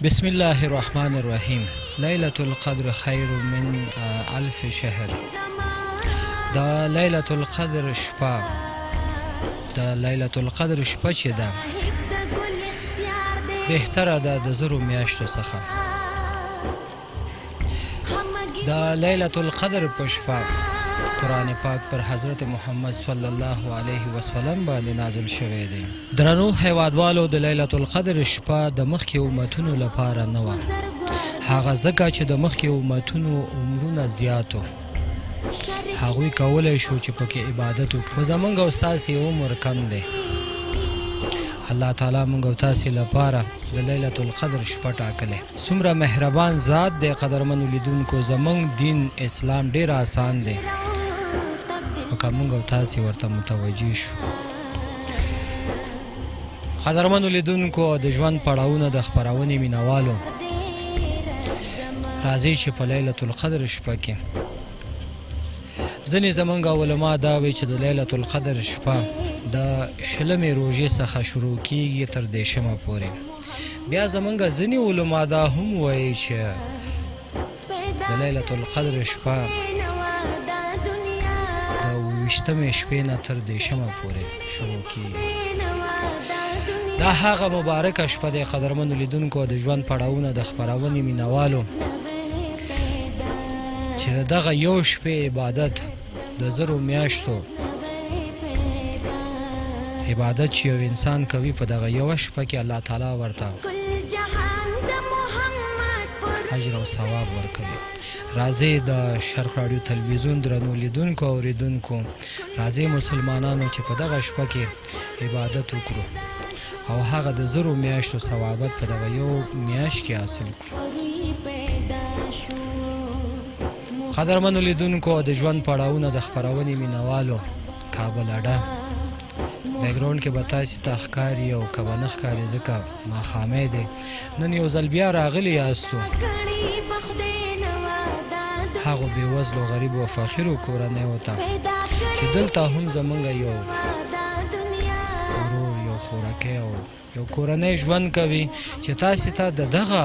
بسم الله الرحمن الرحیم. لیلة القدر خیر من الف شهر. دا لیلة القدر شپه، دا لیلة القدر شپه چې ده بهتره ده د زرو میاشتو څخه. دا لیلة القدر په شپه قرآن پاک پر حضرت محمد صلی الله علیه وسلم باندې نازل شوی دی. درنو هیوادوالو، د لیلة القدر شپه د مخکې امتونو لپاره نه وه، هغه ځکه چې د مخکې امتونو عمرونه زیات و، هغوی کولی شو چې پکې عبادت وکړي، خو زموږ او ستاسې عمر کم دی. الله تعالی موږ او تاسې لپاره د لیلة القدر شپه ټاکلې. څومره مهربان ذات دی قدرمنو لیدونکو، زموږ دین اسلام ډېر آسان دی، که موږ او تاسې ورته متوجه شو. قدرمنو لیدونکو، د ژوند پړاوونه د خپرونې مینوالو، راځئ چې په لیلة القدر شپه کې ځینې زموږ علما دا وایي چې د لیلة القدر شپه د شلمې روژې څخه شروع کیږي تر دیشمه پورې. بیا زموږ ځینې علما دا هم وایي چې د لیلة القدر شپه د 28مې شپې نه تر دیشمه پورې شروع کیږي. دا هغه مبارکه شپه دی قدرمنو لیدونکو، د ژوند پړاوونه د خپرونې مینوالو، چې د دغه یو شپې عبادت د زرو میاشتو عبادت چې یو انسان کوي په دغه یوه شپه کې الله تعالی ورته اجر او ثواب ورکوي. راځئ د شرق راډیو تلویزیون درنو لیدونکو او اوریدونکو، راځئ مسلمانانو چې په دغه شپه کې عبادت وکړو او هغه د زرو میاشتو ثوابت په دغه یو میاشت کې حاصل کړو. قدرمنو لیدونکو، د ژوند پړاوونه د خپرونې مینوالو، کابل اډه بیکګراوند کې به تاسې ته ښکاري او که به نه ښکاري ځکه ماښامی دی. نن یو ځل بیا راغلي یاستو هغو بېوزلو غریبو او فقیرو کورنیو ته چې دلته هم زموږ یو ورور، یو خورکی او یو کورنی ژوند کوي، چې تاسې ته د دغه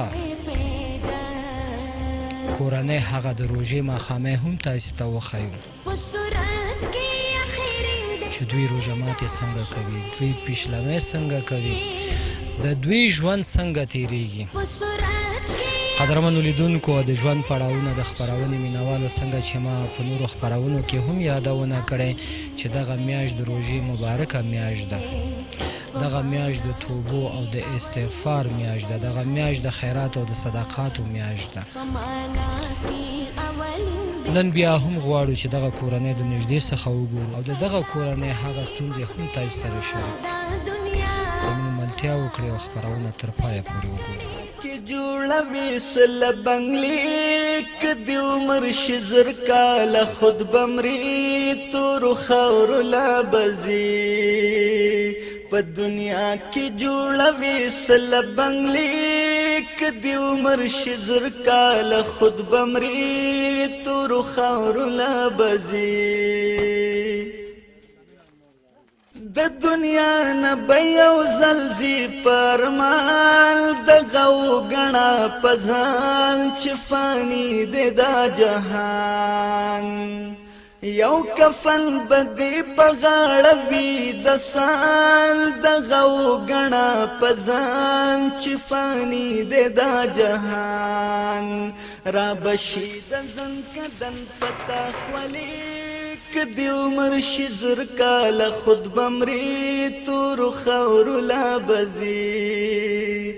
کورنۍ هغه د روژې ماښامی هم تاسې ته وښیو چې دوی روژه ماتې څنګه کوي، دوی پیشلمۍ څنګه کوي، د دوی ژوند څنګه تیریږي. قدرمنو لیدونکو، د ژوند پړاوونه د خپرونې مینوالو، څنګه چې ما په نورو خپرونو کې هم یادونه کړی چې دغه میاشت د روژې مبارکه میاشت ده، دغه میاشت د توبو او د استغفار میاشت ده، دغه میاشت د خیرات او د صدقاتو میاشت ده. نن بیا هم غواړو چې دغه کورنۍ د نږدې څخه وګورو او د دغه کورنۍ هغه ستونزې هم تاسو سره شریک زموږ ملتیا وکړي او خپرونه تر پایه پورې وګورو. که جوړوي سله بنګلې که د عمر شي زر کاله خود بمري تورو خاورو لا بځي په دنیا کې جوړوي سله بنګلې که د عمر شي زر کاله خود بمري تورو خاورو لا بځي د دنیا نه به یو ځل ځي پرمال دغه وګڼه په ځان چې فاني دی دا جهان یو کفن به دې په غاړه وي د سال دغه وګڼه په ځان چې فاني دی دا جهان را بشي د زنکدن پتا خولي که د عمر شي زر کاله خود بمري تورو خاورو لا بځي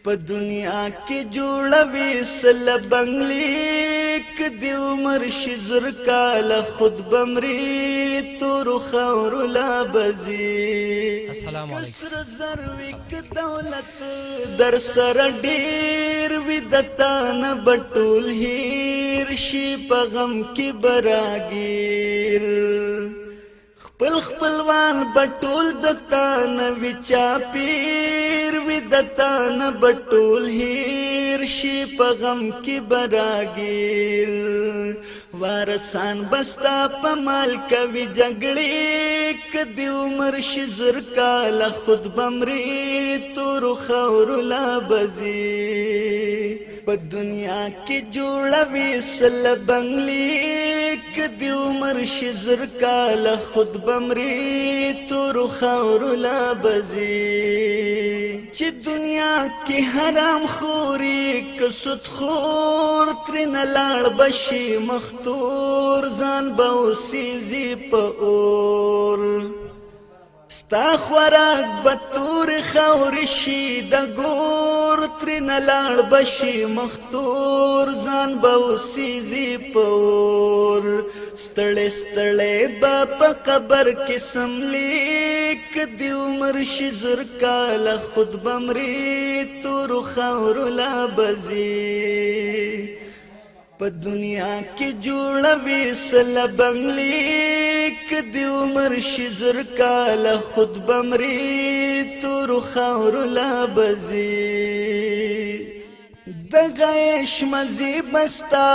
په دنیا کې جوړوي سله بنګلې که د عمر شي زر کاله خود بمري تورو خاورو لا بځي. السلام علیکم. کسر زر وي که دولت در سره ډېر وي د تا نه به ټول هېر شي په غم کې به راګیر خپل خپلوان به ټول د تا نه وي چاپېر وي د تا نه به ټول هېر شي په غم کې به راګیر وارسان بستا پمال کوي جګړې کدی عمر شزر کاله خود بمری تور خور لا بزی په دنیا کې جوړوي سل بنگلی کدی عمر شزر کاله خود بمری تور خور لا بزی چې دنیا کې حرام خوري که سود خور ترن لاړ بشي مختور ځان به اوسېږي په اور ستا خوراک به تور خاورې شي د ګور ترنه لاړ بشي مختور ځان به اوسېږي په اور ستړی ستړی به په قبر کې سملی کدی عمر شي زر کاله خود بمري تورو خاورو لا بزي په دنیا کې جوړوي سل بنگلی کدی عمر شي زر کاله خود بمري تورو خاورو لا بزي دغه شمزي بستا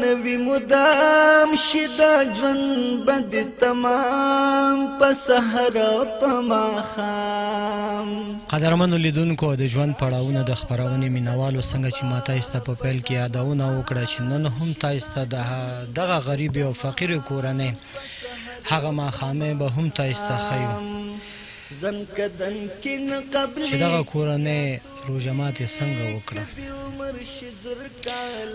نوی مدام شدا ژوند بد تمام په سحر په ماښام. قدرمنو لیدونکو د ژوند پړاوونه د خپرونې مینوالو څنګه چې ما تاسو ته په پیل کې یادونه وکړه چې نن هم تاسو ته دغه غریب او فقیر کورنۍ هغه ماښامې به هم تاسو ته ښیو چې دغه کورنۍ روژه ماتې څنګه وکړه.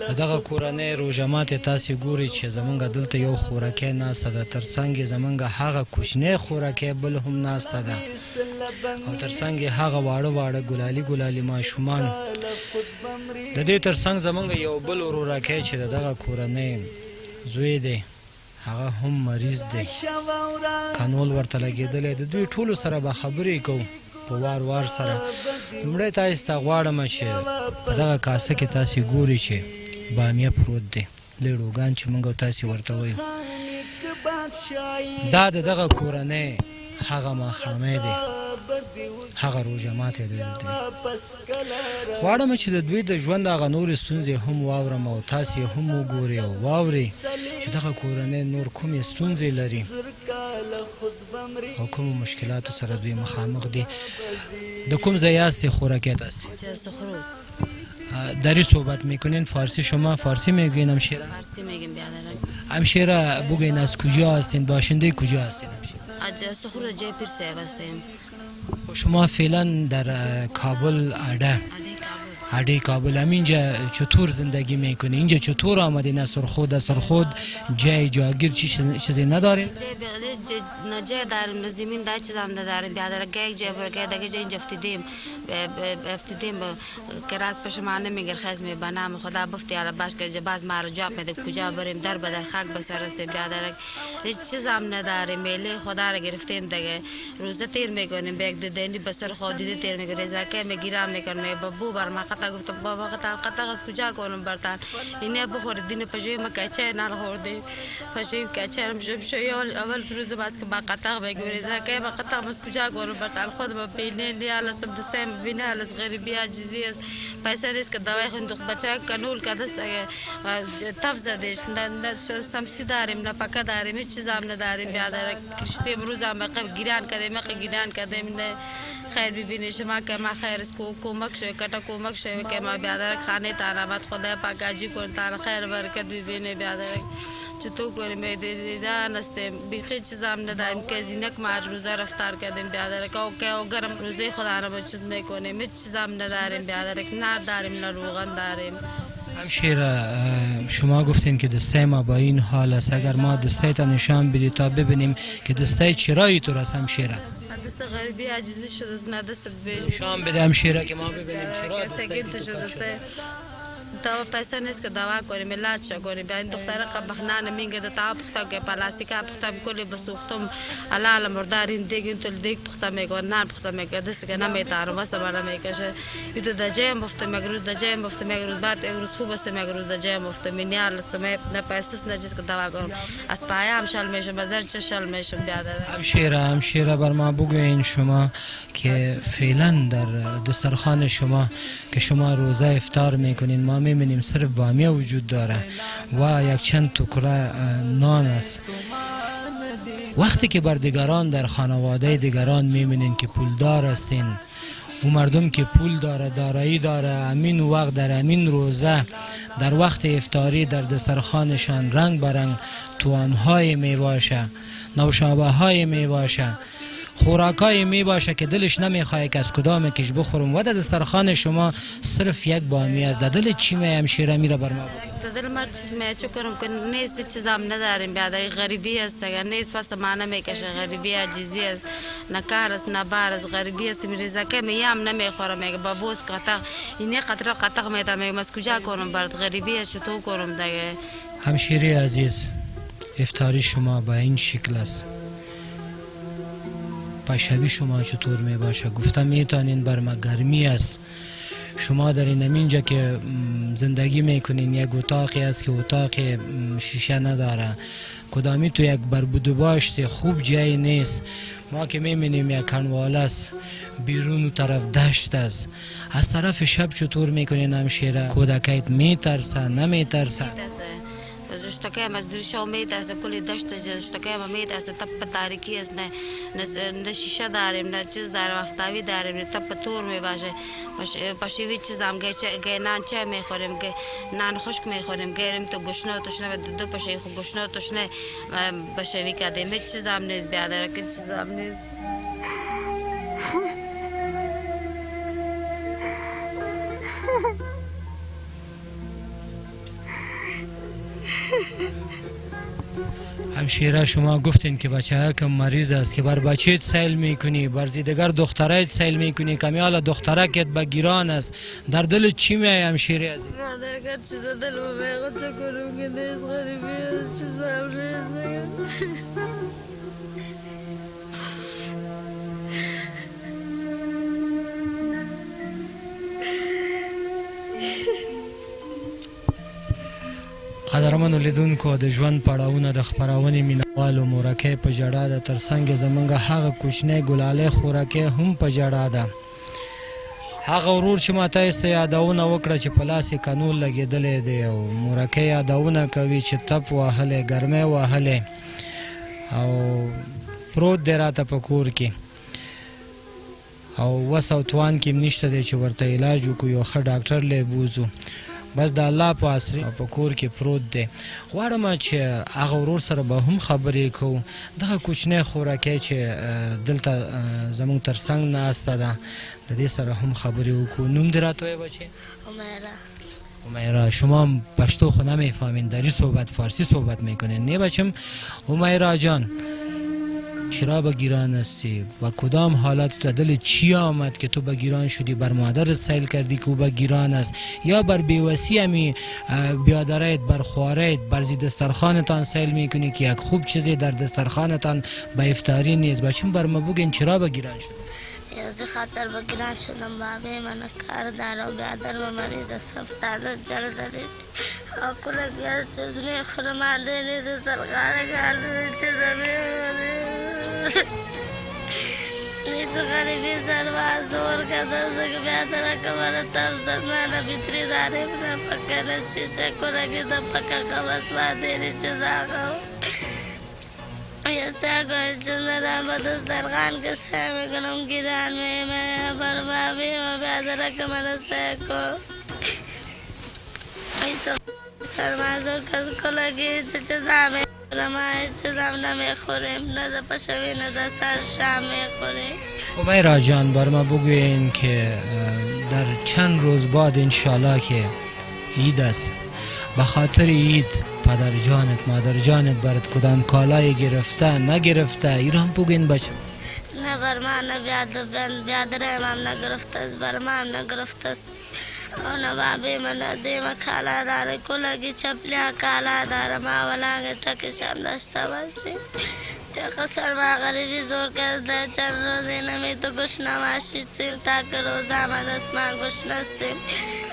د دغه کورنۍ روژه ماتې تاسې ګورئ چې زمونږ دلته یو خوراکی ناسته ده، تر څنګ یې زمونږ هغه کوچنی خوراکی بل هم ناسته ده او تر څنګ یې هغه واړه واړه ګلالي ګلالي ماشومان. د دې تر څنګ زمونږ یو بل وروراکی چې د دغه کورنۍ زوی دی هغه هم مریض دی، کانول ورته لګېدلی. د دوی ټولو سره به خبرې کوو په وار وار سره. لومړی تاسو ته غواړم چې په دغه کاسه کې تاسې ګورئ چې بامیه پروت دی، لیړوګان چې موږ تاسې ورته وایو. دا د دغه کورنۍ هغه ماښامۍ دی، هغه روژه ماتې دی. غواړم چې د دوی د ژوند هغه نورې ستونزې هم واورم او تاسې هم وګورئ او واورئ چې دغه کورنۍ نور کومې ستونزې لري او کومو مشکلاتو سره دوی مخامخ دي. د کوم ځای هستی خوراکی هستی؟ داری صحبت میکنین؟ فارسی شما فارسی میگوین همشیره؟ فارسی میگیم بیادرک. همشیره بگوین از کجا هستین؟ باشنده کجا هستین همشیره؟ از سخور جیپور سیب هستیم. شما فعلا در کابل اډه کابل همینجا چطور زندگی میکنی؟ اینجا چطور آمدین؟ از سرخود جای جاگیر چیزی ندارین؟ نه جای داریم، نه زمین دار چیز هم نداریم. بیادرک یک جای برگه دیگه جای اینجا افتیدیم که راست پشمان نمیگر خیز می بنام خدا بفتی علا باش که باز ما رو جواب میده کجا بریم در بدر خاک بسر هستیم. بیادرک هیچ چیز هم نداریم، میله خدا رو گرفتیم دیگه روزه تیر میکنیم، به یک دینی بسر خود دیده تیر میکنیم، زاکه میگیرم میکنم بابو بر ما قطع گفتم بابا قطع از کجا کنم برتن اینه بخور دین پجوی ما کچه نال خوردی پجوی کچه نمیشه شوی اول روز باز که با قطع بگیری زاکه با قطع از کجا کنم برتن خود ما بینه نیال سب دستم بینه از غریبی عجزی است پیسه نیست که دوای خندق بچه کنول که دست تف زدیش نه سمسی داریم نه پکه داریم هیچ چیز هم نداریم. بیادر کشتی امروز هم گیران کردیم نه خیر ببینی شما که ما خیر است کمک شوی کتا کمک شوی که ما بیادر خانه تانا باد خدا پاک آجی کن تانا خیر برکت ببینی. بیادر چطور کنیم دیدن هستیم بیخی چیز هم نداریم که زینک ما روزه رفتار کردیم. بیادر که او گرم روزه خدا را با چیز میکنیم هیچ چیز هم نداریم. بیادر نه داریم نه روغن داریم. همشیره شما گفتین که دسته ما با این حال است، اگر ما دسته تا نشان بدید تا ببینیم که دسته چرایی تو راست همشیره؟ دست غریبی عجیزی شده نه دست بیشی نشان بده همشیره که ما ببینیم چرا دسته دوا پیسه نیست که دوا کنیم علاج شو کنیم. این دختره قبخنانه میگه تا پختا که پلاستیکا پختا کلی بسوختم علال مردارین دیگین تو دیگ پختا میگه نان پختا میگه دست که نمیتارم واسه بالا میکشه یتو دجای مفته مگروز دجای مفته مگروز بعد اگروز خوب است مگروز دجای مفته مینیال سمه نه پیسه نه چیز که دوا کنم از پایم شال میشم بازار چه شال میشم. بیادر همشیره بر ما بگوین شما که فعلا در دسترخوان شما که شما روزه افطار میکنین ما ما میبینیم صرف بامیه وجود داره و یک چند ټوکره نان است. وقتی که بر دیگران در خانواده دیگران میبینین که پولدار هستین، و مردم که پول داره، دارایی داره، امین وقت در امین روزه در وقت افطاری در دسترخوانشان رنگ برنگ توانهای می باشه، نوشابه های می باشه، خوراکای می باشه که دلش نمیخواه که از کدام کش بخورم و در دسترخوان شما صرف یک بامیه است. در دل چی می همشیره میره بر ما بگید؟ در دل مر چیز می چه کنم که نیست چیزام نداریم، بیادری غریبی است، نیست فست معنی میکشه، غریبی عجیزی است، نه کار است نه بار است، غریبی است. می رزاکه میام نمیخورم، میگه بابوس قطع اینه قطع میدم، میگه از کجا کنم برات؟ غریبی است چطور کنم دیگه؟ همشیره عزیز، افطاری شما با این شکل است. پشبی شما چطور می باشه؟ گفتم میتونین بر ما گرمی است. شما در اینجا که زندگی میکنین یک اتاقی است که اتاق شیشه نداره، کدامی تو یک بربود و باشت خوب جایی نیست. ما که میبینیم یک کنوال است، بیرون طرف دشت است. از طرف شب چطور میکنین همشیره؟ کودکیت میترسه نمیترسه؟ اشتکه مزدوری شو میترسه، کلی دشت اشتکه ما میترسه، تپ تاریکی است، نه شیشه داریم نه چیز داریم، افتاوی داریم، نه تپ تور می باشه. پشیوی چیز هم گه نان چای میخوریم، گه نان خشک میخوریم، گیریم تو گشنه و تشنه دو پشی خو گشنه و تشنه پشیوی کردیم. هیچ چیز هم نیست بیادر، که چیز هم نیست. همشیره شما گفتین که بچه کم مریض است، که بر بچهت سیل میکنی، بر زیدگر دخترایت سیل میکنی، کمیال دخترکت به گیران است. در دل چی میای همشیره عزیز؟ مادر که چیز دل میگه چه کنم که نیست، غریبی است، چیز هم نیست. قدرمنو لیدونکو، د ژوند پړاوونه د خپرونې مینوالو مورکۍ په ژړا ده، ترڅنګ زمونږ هغه کوچنی ګلالۍ خورکۍ هم په ژړا ده. هغه ورور چې ما تاسو یادونه وکړه چې په لاس یې کانول لګېدلی دی، او مورکۍ یادونه کوي چې تپ وهلی، ګرمۍ وهلی، او پروت دی راته په کور کې، او وس او توان کې نشته دی چې ورته علاج وکړو، یو ښه ډاکټر لی بوزو. بس د الله په اسرې په کور کې پروت دی. غواړم چې هغه ورور سره به هم خبرې کوو. دغه کوچنی خورکۍ چې دلته زموږ تر څنګ ناسته ده، د دې سره هم خبرې وکړو. نوم دې راته وایه بچی؟ امیرا. شما پشتو خو نمیفهمین، دری صحبت فارسی صحبت میکنین. نه بچم امیرا جان، چرا به گیران هستی و کدام حالت تو دل چی آمد که تو به گیران شدی؟ بر مادرت سیل کردی که او به گیران است، یا بر بیوسی همی بیادرایت، بر خوارایت، بر زی دسترخانتان سیل میکنی که یک خوب چیزی در دسترخانتان به افطاری نیست؟ بچم بر ما بگین چرا به گیران شدی؟ از خاطر به گیران شدم، بابی من کار داره و بیادر و مریض است، افتاده جل زده و کلا گیر چیز میخورم، آده نیده سرخانه کارده چیز میخوری. نیتو غریبی سرباز زور کرده سکه بیادر کمانه تفزد مانا بیتری داره بنا پکر شیشه کنگی دا پکر خواست مادینی چیز آقا یا ساگوی چیز ندام بدست درخان که سامی کنم گیران میں پر بابی و بیادر کمانه ساکو ایتو سربازور کس کلگی چیز آمی رمای چیزم نمیخوریم، نه در پشوی نه در سر شام میخوریم. امیرا جان، بر ما بگوین که در چند روز بعد انشالله که عید است، به خاطر عید پدر جانت مادر جانت برات کدام کالای گرفته نگرفته؟ ایران بگوین بچه. نه بر ما نه بیادرم هم نگرفته است، بر ما هم نگرفته است. اونا بابی من دیم کالا داره، کلگی چپلیا کالا داره، ما ولانگ تکشم داشته باشی. یا قصر ما غریبی زور کرده، چند روزی نمی تو گوش نماشیستیم تا که روز آمد اسمان گوش نستیم.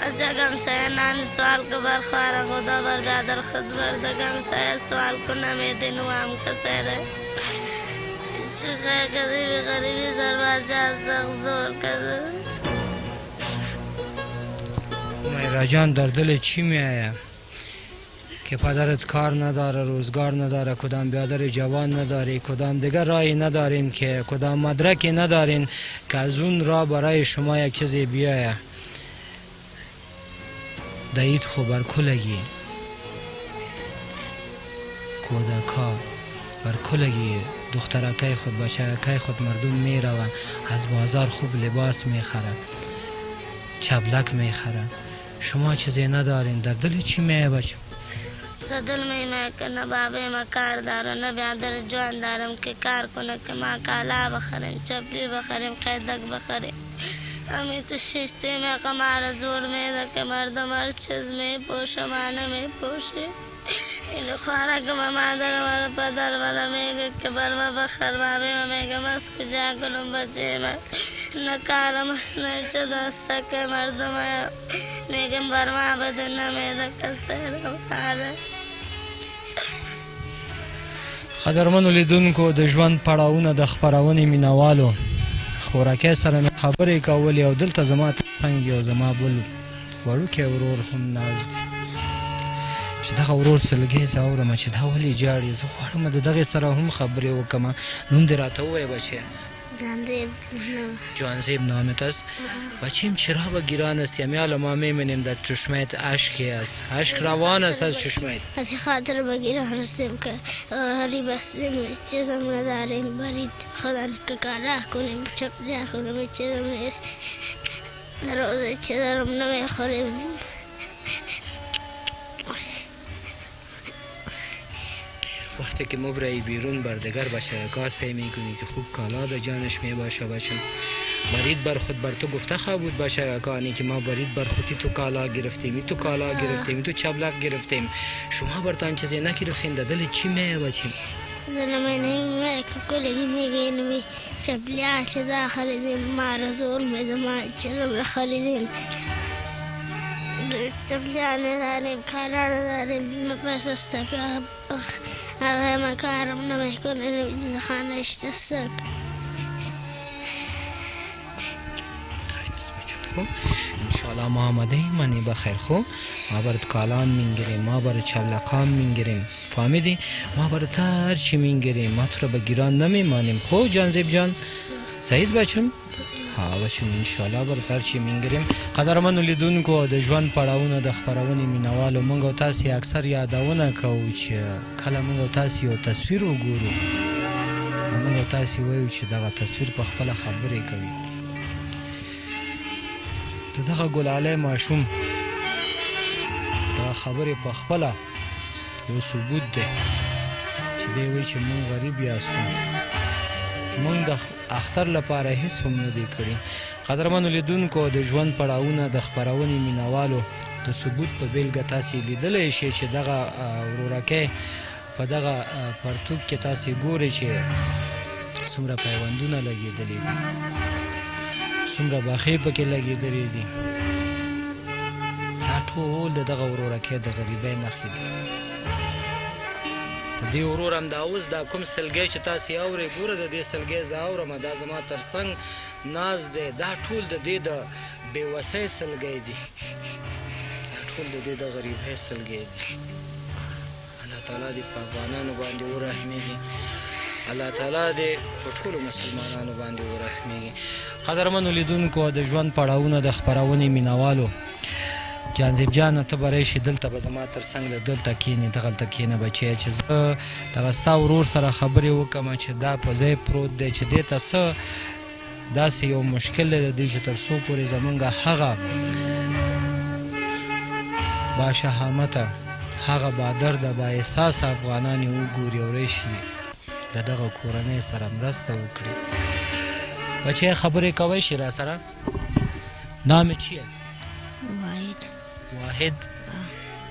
از جگم سایه نان سوال که برخوار خدا بر بیادر خود بردگم سایه سوال که نمیدین و هم کسیره. چه غریبی سربازی از زور کرده. مهرا جان در دل چی میآید که پدرت کار نداره، روزگار نداره، کدام بیادر جوان نداری، کدام دیگر راهی ندارین، که کدام مدرکی ندارین که از اون راه برای شما یک چیزی بیاید. دایید خو بر کلگی کودکا بر کلگی دخترکای خود بچه‌کای خود مردم میروه، از بازار خوب لباس میخره، چبلک میخره. شما چیزی ندارین، در دل چی میه بچه؟ در دل میمه که نه بابه ما کار داره، نه بیادر جوان دارم که کار کنه که ما کالا بخریم، چپلی بخریم، قیدک بخریم. همین تو شیشتی می قمار زور میده که مردم هر چیز میپوشه، ما نمیپوشه. این خواره که ما مادر مرا پدر مرا میگه که بر ما بخر، بابی ما میگه از کجا کنم بچه من، نه کارم است نه چه دسته که مردم میگم بر ما بده، نمیده کسی رو خاره. قدرمنو لیدونکو، د ژوند پړاوونه د خپرونې مینوالو خوراکۍ سره مې خبرې کولې او دلته زما ترڅنګ یو زما بل وړوکی ورور هم ناست دی چې دغه ورور سلګۍ زه اورم چې دا ولې جاړي. زه غواړم د دغې سره هم خبرې وکړم. نوم دې راته ووایه بچیه. جوانزیب نامت است. بچیم چرا با گیران است؟ یمیال ما میمینیم در چشمت اشکی است، اشک روان است از چشمت. از خاطر با گیران هستیم که غریب هستیم، چیزم نداریم، برید خدا که کالا کنیم، چپلی کنیم، چیزم نیست، در روز چیزم نمیخوریم. وقتی که مبرایی بیرون بر دیگر بچه‌کار سعی میکنی که خوب کالا به جانش میباشه بچه. برید بر خود بر تو گفته خواه بود بچه‌کانی که ما برید بر خودی تو کالا گرفتیم، تو کالا گرفتیم، تو چبلک گرفتیم. شما برتان چیزی نگرفتین، در دل چی میه بچه؟ زنمی نمیمه که کلی میگه نمی چپلی چیزا خریدیم، ما را زور میده، ما چیزم نخریدیم، چپلی نداریم، کالا نداریم، نفس است که آقای ما کارم نمیکنه، نمیدید خانه اشتستک. انشاءالله ما آمده ایم منی بخیر. خب ما برات کالان مینگیریم، ما برات چبلقان مینگیریم، فهمیدی؟ ما برات هر چی مینگیریم، ما تو را به گیران نمیمانیم. خب جانزیب جان صحیح بچم؟ ها بچم انشاءالله برات هر چی مینگیریم. قدرمنو لیدونکو، د ژوند پړاوونه د خپرونې مینوالو، موږ او تاسې اکثر یادونه کوو چې کله موږ او تاسې یو تصویر وګورو، موږ او تاسې وایو چې دغه تصویر په خپله خبرې کوي. د دغه ګلالی ماشوم دغه خبرې په خپله یو ثبوت دی چې دی وایي چې موږ غریب یاستو، موږ د اختر لپاره هیڅ هم نه دی کړي. قدرمنو لیدونکو، د ژوند پړاوونه د خپرونې مینوالو د ثبوت په بیلګه تاسې لیدلی شئ چې دغه ورورکۍ په دغه پرتوګ کې تاسې ګورئ چې څومره پیوندونه لګېدلي دي، څومره باخې پکې لګېدلې دي. دا ټول د دغه ورورکۍ د غریبۍ نښې دي. د دې ورور هم دا اوس دا کوم سلګۍ چې تاسې اورئ، ګوره د دې سلګۍ زه اورم، دا زما تر څنګ ناست دی، دا ټول د دې د بېوسۍ سلګۍ دي، دا ټول د دې د غریبۍ سلګۍ دي. الله تعالی دې په افغانانو باندې ورحمېږي، الله تعالی دې په ټولو مسلمانانو باندې ورحمېږي. قدرمنو لیدونکو، د ژوند پړاوونه د خپرونې مینوالو، جانزیب جان ته به راشي دلته به زما تر څنګ دلته کښېنې، دغلته کښېنه بچیه چې زه دغه ستا ورور سره خبرې وکړم چې دا په ځای پروت دی چې دې ته څه داسې یو مشکل دی د دې چې تر څو پورې زمونږ هغه باشهامته، هغه بادرده، بااحساسه افغانان یې وګوري او راشي د دغه کورنۍ سره مرسته وکړي. بچه خبرې کوی شي را سره؟ نام چی است؟ واحد.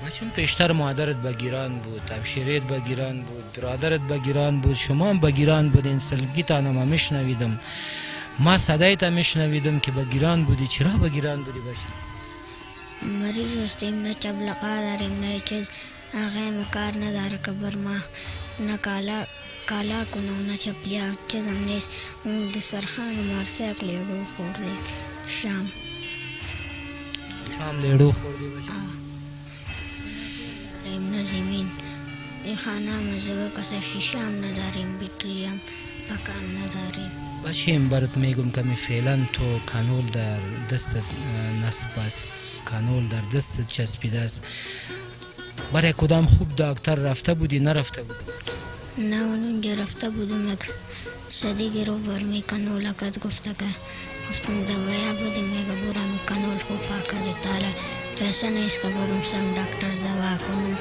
بچم پیشتر مادرت به گیران بود، همشیرت به گیران بود، برادرت به گیران بود، شما هم به گیران بودین. سلگیتان هم میشنویدم، ما صدایت هم میشنویدم که به گیران بودی. چرا به گیران بودی بچه؟ مریض هستیم، نه چبلقا داریم، نه چیز، آقای ما کار نداره که بر ما نه کالا کنو، نه چپلیا چیزم نیست. اون دسترخوان مارسه اکلی رو خورده شام. شام لیړو خوردی ریم نزیمین ای خانه مزگه کسا شیشام نداریم بیتریم پکان نداریم باشیم برات میگم کمی فعلا تو کانول در دستت نصب است کانول در دستت چسبیده است برای کدام خوب دکتر رفته بودی نرفته بودی نه اونجا رفته بودم یک صدیقی رو برمی کانول اکد گفته که گفتم دوایا بودی میگه برم کانول خوب آکد تاله پیسه نیست که برم سم دکتر دوا کنم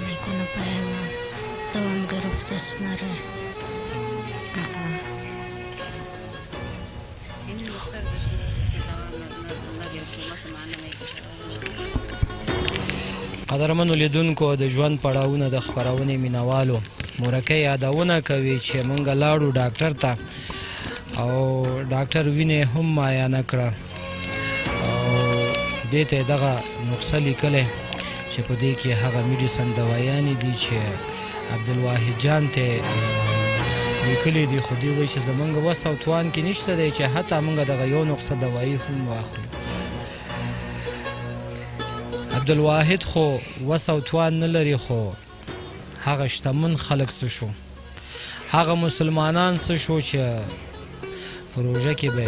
میکنه پایم دوام گرفت است مره قدرمنو لیدونکو د ژوند پړاوونه د خپرونې مینوالو مورکه یادونه کوي چې مونږ لاړو ډاکټر ته او ډاکټر وینې هم معاینه کړه او دې ته دغه نسخه لیکلې چې په دې کې هغه میډیسن دوايانې دي چې عبدالواحد جان ته لیکلې دي خو دې وایي چې زمونږ وس او توان کې نشته دی چې حتی مونږ دغه یو نسخه دوایي هم واخلو عبدالواحد خو وس او توان نه لري خو هغه شتمن خلک څه شو هغه مسلمانان څه شو چې پروژه کې به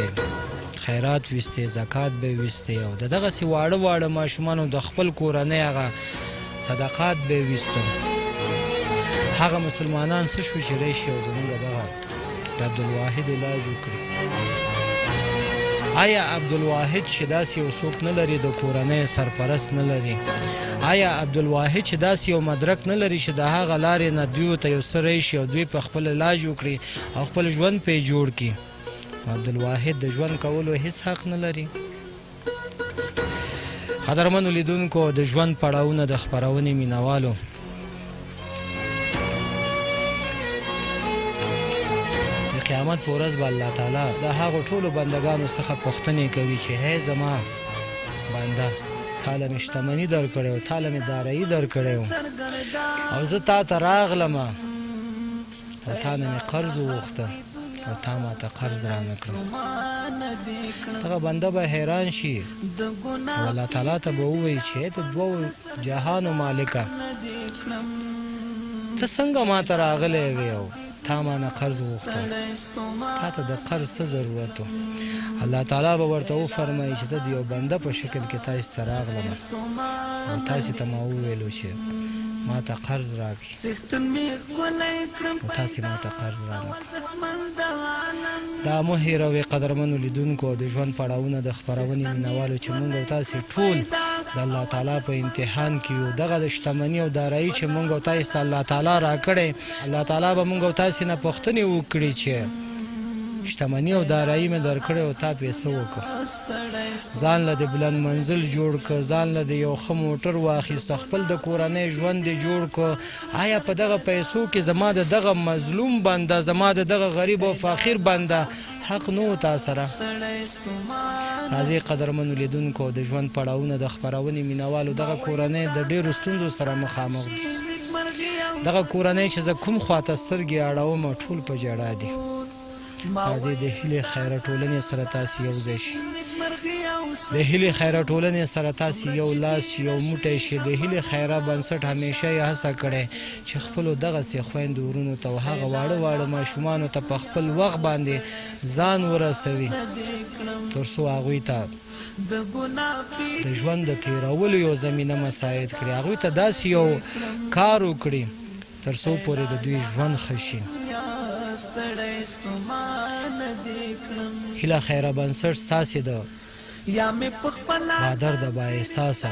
خیرات ویستې زکات به ویستې او دغسې واړه واړه ماشومانو د خپل کورنۍ هغه صدقات به ویستو هغه مسلمانان څه شو چې راشي او زمونږ دغه د عبدالواحد علاج وکړي آیا عبدالواحد چې داسې یو څوک نه لري د کورنۍ سرپرست نه لري آیا عبدالواحد چې داسې یو مدرک نه لري چې د هغه لارې نه دوی ته یو څه راشي او دوی په خپل علاج وکړي او خپل ژوند پرې جوړ کړي عبدالواحد د ژوند کولو هیڅ حق نه لري قدرمنو لیدونکو د ژوند پړاوونه د خپرونې مینوالو قیامت په ورځ به الله تعالی د هغو ټولو بندګانو څخه پوښتنې کوي چې هی زما بنده تاله مې شتمني درکړې او تاله مې دارایي درکړې او زه تا ته راغلم او تا نه مې قرض وغوښته او تا ما ته قرض رانه کړه دغه بنده به حیران شي او الله تعالی ته به ووایي چې ته دوو جهانو مالکه ته څنګه ما ته راغلی وې او تا ما نه قرض وغوښته تا ته د قرض څه ضرورت و الله تعالی به ورته وفرمایي چې زه د یو بنده په شکل کې تاسې ته راغلم او تاسې ته ما وویلو چې ما ته قرض راکړي او تاسې ما ته قرض رانه کړه دا مه هېروئ قدرمنو لیدونکو د ژوند پړاوونه د خپرونې مینوالو چې موږ او تاسې ټول د الله تعالی په امتحان کې یو دغه د شتمني او دارایي چې موږ او تاسې ته الله تعالی راکړی الله تعالی به موږ او تاسې نه پوښتنې وکړي چې شتمني او دارایي مې درکړې او تا پې څه وکړه ځان له د بلند منزل جوړ کړه ځان له د یو ښه موټر واخیسته خپل د کورنۍ ژوند دې جوړ کړه آیا په دغه پیسو کې زما د دغه مظلوم بنده زما د دغه غریب او فقیر بنده حق نه و تا سره راځئ قدرمنو لیدونکو د ژوند پړاوونه د خپرونې مینوالو دغه کورنۍ د ډېرو ستونزو سره مخامخ دي دغه کورنۍ چې زه کوم خواته سترګې اړوم ټول په ژړا دي راځئ د هیلې خیره ټولنې سره تاسې یو ځای شي د هیلې خیره ټولنې سره تاسې یو لاس شي یو موټی شي د هیلې خیره بنسټ همیشه یې هڅه کړې چې خپلو دغسې خویندو ورونو ته او هغه واړه واړه ماشومانو ته په خپل وخت باندې ځان ورسوي تر څو هغوی ته د ژوند د تېرولو یو زمینه مساعد کړي هغوی ته داسې یو کار وکړي تر څو پورې د دوی ژوند ښه شي هیله خیره بنسټ ستاسې د بادر د بااحساسه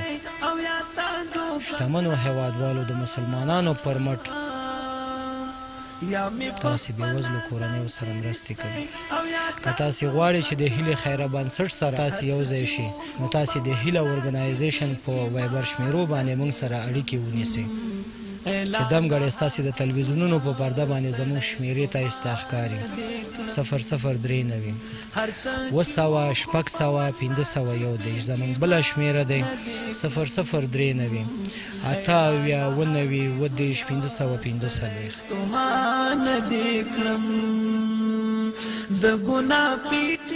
شتمنو هیوادوالو د مسلمانانو پر مټ تاسې بېوزلو کورنیو سره مرستې کوي که تاسې غواړئ چې د هیلې خیره بنسټ سره تاسې یو ځای شي نو تاسې د هیله ارګنایزیشن په وایبر شمیرو باندې موږ سره اړیکې ونیسئ چې دمګړی ستاسې د تلویزیونونو په پرده باندې زموږ شمېرې ته ښکاري 0039 200 زموږ بله شمېره دی 0039 8 90 15